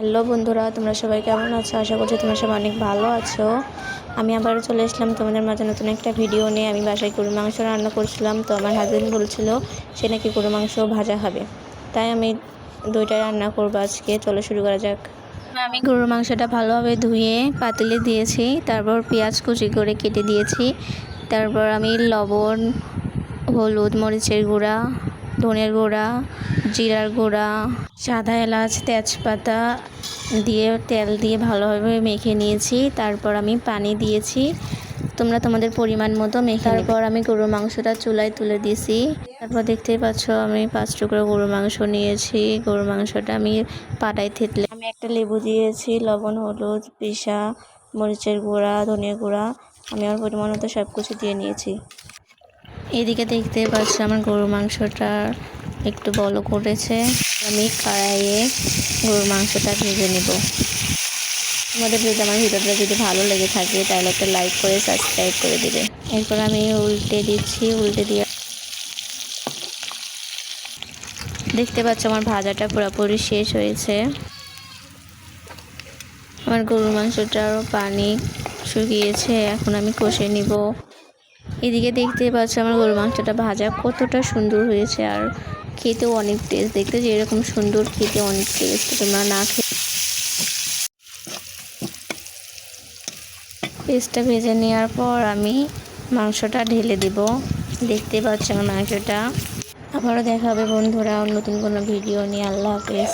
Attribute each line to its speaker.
Speaker 1: Hello বন্ধুরা, তোমরা সবাই কেমন আছো? আশা করছি তোমরা সবাই অনেক ভালো আছো। আমি আবারও চলে আসলাম তোমাদের মাঝে নতুন একটা ভিডিও নিয়ে। আমি বাসায় গরুর মাংস রান্না করছিলাম, তো আমার হাজবেন্ড বলছিল সে নাকি গরুর মাংস ভাজা খাবে, তাই আমি দুইটা রান্না করবো আজকে। চলো শুরু করা যাক। আমি গরুর মাংসটা ভালোভাবে ধুয়ে পাতিলে দিয়েছি, তারপর পেঁয়াজ কুচি করে কেটে দিয়েছি। তারপর আমি লবণ, হলুদ, মরিচের গুঁড়া, ধনের গুঁড়া, জিরার গুঁড়া, সাদা এলাচ, তেজপাতা দিয়ে তেল দিয়ে ভালোভাবে মেখে নিয়েছি। তারপর আমি পানি দিয়েছি, তোমরা তোমাদের পরিমাণ মতো মেখে। তারপর আমি গরুর মাংসটা চুলায় তুলে দিয়েছি। তারপর দেখতেই পাচ্ছ আমি 5 টুকরো গরুর মাংস নিয়েছি। গরুর মাংসটা আমি পাটায় থেতলে আমি একটা লেবু দিয়েছি, লবণ, হলুদ, পিসা মরিচের গুঁড়া, ধনিয়া গুঁড়া আমি আমার পরিমাণ মতো সব কিছু দিয়ে নিয়েছি। এদিকে দেখতে পাচ্ছি আমার গরুর মাংসটা একটু বলক উঠেছে। আমি কড়াইয়ে গরুর মাংসটা ভেজে নেব। তোমাদের যদি আমার ভিডিওটা যদি ভালো লেগে থাকে তাহলে একটা লাইক করে সাবস্ক্রাইব করে দেবে। এরপর আমি উল্টে দিচ্ছি, উল্টে দিয়ে দেখতে পাচ্ছ আমার ভাজাটা পুরোপুরি শেষ হয়েছে। আমার গরুর মাংসটারও পানি শুকিয়েছে, এখন আমি কষে নিব। এদিকে দেখতেই পাচ্ছ আমার গরুর মাংসটা ভাজা কতটা সুন্দর হয়েছে, আর খেতেও অনেক টেস্ট। দেখতে যেরকম সুন্দর, খেতে অনেক টেস্ট। তোমরা না খেয়ে পেস্টটা ভেজে নেওয়ার পর আমি মাংসটা ঢেলে দেব। দেখতে পাচ্ছ আমার মাংসটা। আবারও দেখা হবে বন্ধুরা নতুন কোনো ভিডিও নিয়ে। আল্লাহ হাফেজ।